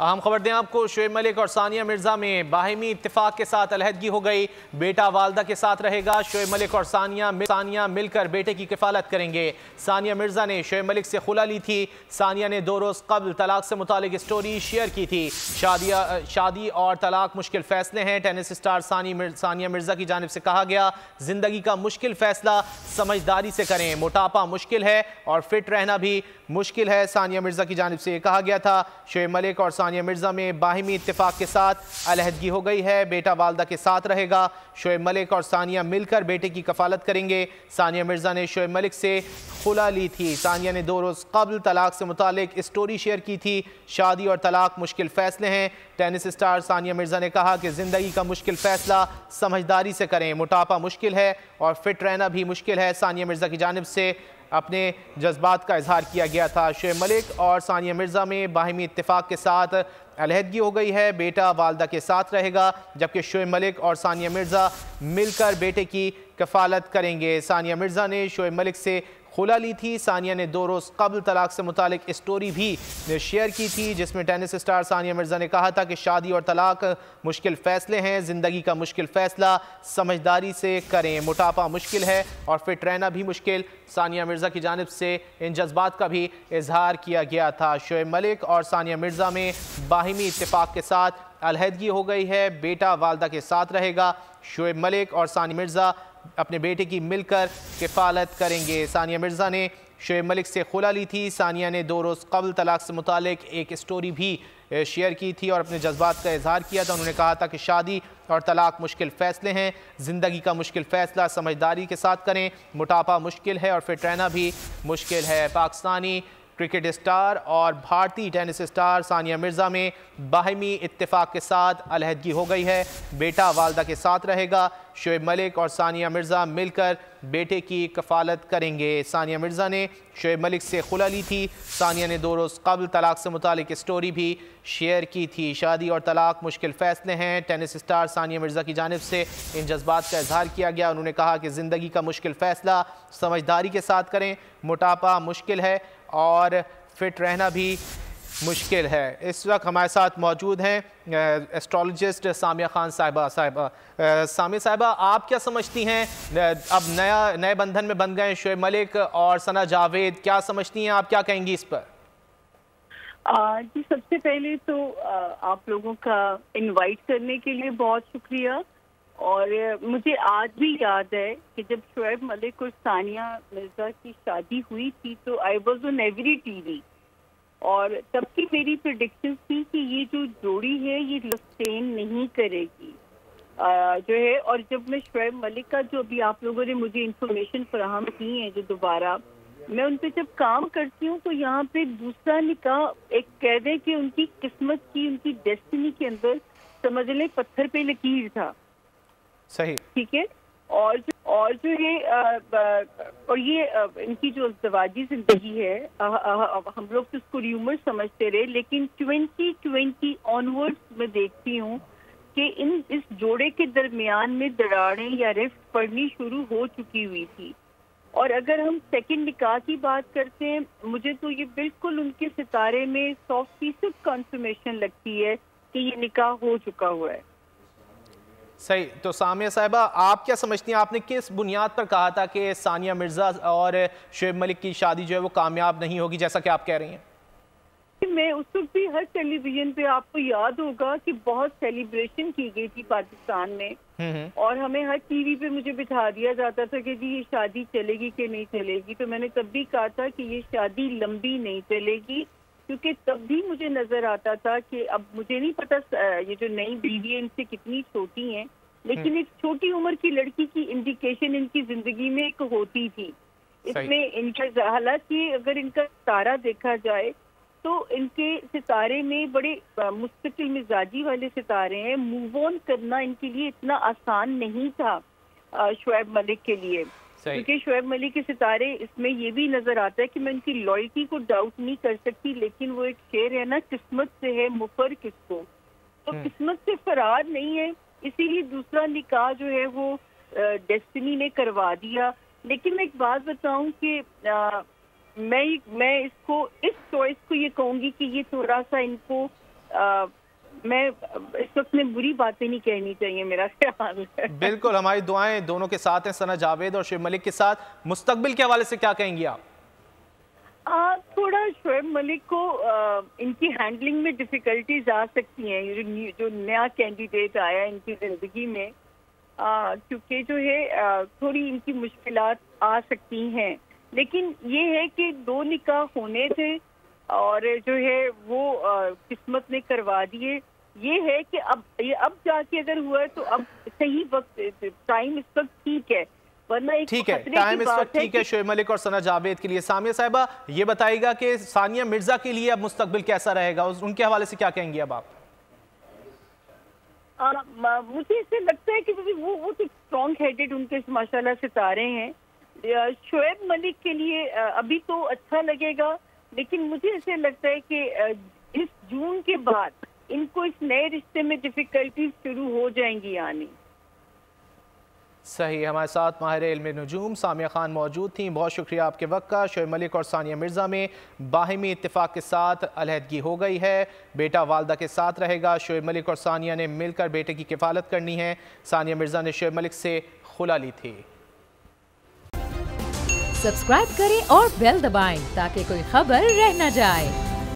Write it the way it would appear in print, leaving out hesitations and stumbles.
اہم خبر دیں آپ کو، شعیب ملک اور ثانیہ مرزا میں باہمی اتفاق کے ساتھ علیحدگی ہو گئی۔ بیٹا والدہ کے ساتھ رہے گا۔ شعیب ملک اور ثانیہ مل کر بیٹے کی کفالت کریں گے۔ ثانیہ مرزا نے شعیب ملک سے خلا لی تھی۔ ثانیہ نے 2 روز قبل طلاق سے متعلق اسٹوری شیئر کی تھی۔ شادی اور طلاق مشکل فیصلے ہیں۔ ٹینس اسٹار ثانیہ مرزا کی جانب سے کہا گیا، زندگی کا مشکل فیصلہ سمجھداری سے کریں۔ موٹاپا مشکل ہے اور فٹ رہنا بھی مشکل ہے، ثانیہ مرزا کی جانب سے یہ کہا گیا تھا۔ شعیب ملک اور ثانیہ مرزا میں باہمی اتفاق کے ساتھ علیحدگی ہو گئی ہے۔ بیٹا والدہ کے ساتھ رہے گا۔ شعیب ملک اور ثانیہ مل کر بیٹے کی کفالت کریں گے۔ ثانیہ مرزا نے شعیب ملک سے خلا لی تھی۔ ثانیہ نے 2 روز قبل طلاق سے متعلق اسٹوری شیئر کی تھی۔ شادی اور طلاق مشکل فیصلے ہیں۔ ٹینس اسٹار ثانیہ مرزا نے کہا کہ زندگی کا مشکل فیصلہ سمجھداری سے کریں۔ موٹاپا مشکل ہے اور فٹ رہنا بھی مشکل ہے، ثانیہ مرزا کی جانب سے اپنے جذبات کا اظہار کیا گیا تھا۔ شعیب ملک اور ثانیہ مرزا میں باہمی اتفاق کے ساتھ علیحدگی ہو گئی ہے۔ بیٹا والدہ کے ساتھ رہے گا، جبکہ شعیب ملک اور ثانیہ مرزا مل کر بیٹے کی کفالت کریں گے۔ ثانیہ مرزا نے شعیب ملک سے خلا لی تھی۔ ثانیہ نے 2 روز قبل طلاق سے متعلق اسٹوری بھی شیئر کی تھی، جس میں ٹینس اسٹار ثانیہ مرزا نے کہا تھا کہ شادی اور طلاق مشکل فیصلے ہیں، زندگی کا مشکل فیصلہ سمجھداری سے کریں۔ موٹاپا مشکل ہے اور فٹ رہنا بھی مشکل، ثانیہ مرزا کی جانب سے ان جذبات کا بھی اظہار کیا گیا تھا۔ شعیب ملک اور ثانیہ مرزا میں باہمی اتفاق کے ساتھ علیحدگی ہو گئی ہے۔ بیٹا والدہ کے ساتھ رہے گا۔ شعیب ملک اور ثانیہ مرزا اپنے بیٹے کی مل کر کفالت کریں گے۔ ثانیہ مرزا نے شعیب ملک سے خلا لی تھی۔ ثانیہ نے 2 روز قبل طلاق سے متعلق ایک اسٹوری بھی شیئر کی تھی اور اپنے جذبات کا اظہار کیا تھا۔ انہوں نے کہا تھا کہ شادی اور طلاق مشکل فیصلے ہیں، زندگی کا مشکل فیصلہ سمجھداری کے ساتھ کریں۔ موٹاپا مشکل ہے اور فٹ رہنا بھی مشکل ہے۔ پاکستانی کرکٹ اسٹار اور بھارتی ٹینس اسٹار ثانیہ مرزا میں باہمی اتفاق کے ساتھ علیحدگی ہو گئی ہے۔ بیٹا والدہ کے ساتھ رہے گا۔ شعیب ملک اور ثانیہ مرزا مل کر بیٹے کی کفالت کریں گے۔ ثانیہ مرزا نے شعیب ملک سے خلا لی تھی۔ ثانیہ نے 2 روز قبل طلاق سے متعلق اسٹوری بھی شیئر کی تھی۔ شادی اور طلاق مشکل فیصلے ہیں۔ ٹینس اسٹار ثانیہ مرزا کی جانب سے ان جذبات کا اظہار کیا گیا۔ انہوں نے کہا کہ زندگی کا مشکل فیصلہ سمجھداری کے ساتھ کریں۔ موٹاپا مشکل ہے اور فٹ رہنا بھی مشکل ہے۔ اس وقت ہمارے ساتھ موجود ہیں ایسٹرولوجسٹ سامیہ خان صاحبہ۔ سامیہ صاحبہ، آپ کیا سمجھتی ہیں؟ اب نئے بندھن میں بن گئے شعیب ملک اور ثنا جاوید، کیا سمجھتی ہیں آپ، کیا کہیں گی اس پر؟ جی، سب سے پہلے تو آپ لوگوں کا انوائٹ کرنے کے لیے بہت شکریہ۔ اور مجھے آج بھی یاد ہے کہ جب شعیب ملک اور ثانیہ مرزا کی شادی ہوئی تھی تو I was on every T V, اور تب کی میری پریڈکشن تھی کہ یہ جو جوڑی ہے یہ سسٹین نہیں کرے گی جو ہے۔ اور جب میں شعیب ملک کا جو ابھی آپ لوگوں نے مجھے انفارمیشن فراہم کی ہے، جو دوبارہ میں ان پہ جب کام کرتی ہوں تو یہاں پہ دوسرا نکاح ایک کہہ دیں کہ ان کی قسمت کی، ان کی ڈیسٹنی کے اندر سمجھ لیں پتھر پہ لکیر تھا۔ صحیح، ٹھیک ہے۔ اور جو ہے اور یہ ان کی جو ازدواجی زندگی ہے، ہم لوگ تو اس کو ریومر سمجھتے رہے، لیکن 2020 آنورڈ میں دیکھتی ہوں کہ اس جوڑے کے درمیان میں دراڑیں یا رفٹ پڑنی شروع ہو چکی ہوئی تھی۔ اور اگر ہم سیکنڈ نکاح کی بات کرتے ہیں، مجھے تو یہ بالکل ان کے ستارے میں 100% کنفرمیشن لگتی ہے کہ یہ نکاح ہو چکا ہوا ہے۔ صحیح۔ تو سامیہ صاحبہ، آپ کیا سمجھتی ہیں؟ آپ نے کس بنیاد پر کہا تھا کہ ثانیہ مرزا اور شعیب ملک کی شادی جو ہے وہ کامیاب نہیں ہوگی، جیسا کہ آپ کہہ رہی ہیں؟ میں اس وقت بھی ہر ٹیلی ویژن پہ، آپ کو یاد ہوگا کہ بہت سیلیبریشن کی گئی تھی پاکستان میں، اور ہمیں ہر ٹی وی پہ مجھے بٹھا دیا جاتا تھا کہ جی یہ شادی چلے گی کہ نہیں چلے گی۔ تو میں نے تب بھی کہا تھا کہ یہ شادی لمبی نہیں چلے گی، کیونکہ تب بھی مجھے نظر آتا تھا کہ اب مجھے نہیں پتا یہ جو نئی بیوی ہے ان سے کتنی چھوٹی ہیں، لیکن ایک چھوٹی عمر کی لڑکی کی انڈیکیشن ان کی زندگی میں ایک ہوتی تھی۔ اس میں ان کا، حالانکہ اگر ان کا ستارہ دیکھا جائے تو ان کے ستارے میں بڑے مستقل مزاجی والے ستارے ہیں۔ موو آن کرنا ان کے لیے اتنا آسان نہیں تھا شعیب ملک کے لیے، کیونکہ شعیب ملک کے ستارے، اس میں یہ بھی نظر آتا ہے کہ میں ان کی لائلٹی کو ڈاؤٹ نہیں کر سکتی، لیکن وہ ایک شعر ہے نا، قسمت سے ہے مفر کس کو، تو قسمت سے فرار نہیں ہے، اسی لیے دوسرا نکاح جو ہے وہ ڈیسٹنی نے کروا دیا۔ لیکن میں ایک بات بتاؤں کہ میں اس چوائس کو یہ کہوں گی کہ یہ تھوڑا سا ان کو میں اس وقت میں بری باتیں نہیں کہنی چاہیے، میرا خیال ہے۔ بالکل، ہماری دعائیں دونوں کے ساتھ ہیں، ثنا جاوید اور شعیب ملک کے ساتھ۔ مستقبل کے حوالے سے کیا کہیں گی آپ؟ تھوڑا شعیب ملک کو ان کی ہینڈلنگ میں ڈیفیکلٹیز آ سکتی ہیں، جو نیا کینڈیڈیٹ آیا ان کی زندگی میں، کیونکہ جو ہے تھوڑی ان کی مشکلات آ سکتی ہیں، لیکن یہ ہے کہ 2 نکاح ہونے تھے اور جو ہے وہ قسمت نے کروا دیے۔ یہ ہے کہ اب جا کے اگر ہوا ہے تو اب صحیح وقت، ٹائم اس وقت ٹھیک ہے، ورنہ ایک ٹھیک ہے، ٹائم اس وقت ٹھیک ہے شعیب ملک اور ثنا جاوید کے لیے۔ سامیہ صاحبہ یہ بتائیے گا کہ ثانیہ مرزا کے لیے اب مستقبل کیسا رہے گا، ان کے حوالے سے کیا کہیں گے اب آپ؟ مجھے اسے لگتا ہے کہ وہ تو اسٹرانگ ہیڈڈ ان کے ماشاءاللہ ستارے ہیں۔ شعیب ملک کے لیے ابھی تو اچھا لگے گا، لیکن مجھے اسے لگتا ہے کہ اس جون کے بعد ان کو اس نئے رشتے میں ڈیفیکلٹیز شروع ہو جائیں گی آنی۔ صحیح، ہمارے ساتھ ماہر علم نجوم سامیہ خان موجود تھیں، بہت شکریہ آپ کے وقت کا۔ شعیب ملک اور ثانیہ مرزا میں باہمی اتفاق کے ساتھ علیحدگی ہو گئی ہے، بیٹا والدہ کے ساتھ رہے گا۔ شعیب ملک اور ثانیہ نے مل کر بیٹے کی کفالت کرنی ہے۔ ثانیہ مرزا نے شعیب ملک سے خلا لی تھی۔ سبسکرائب کریں اور بیل دبائیں تاکہ کوئی خبر رہ نہ جائے۔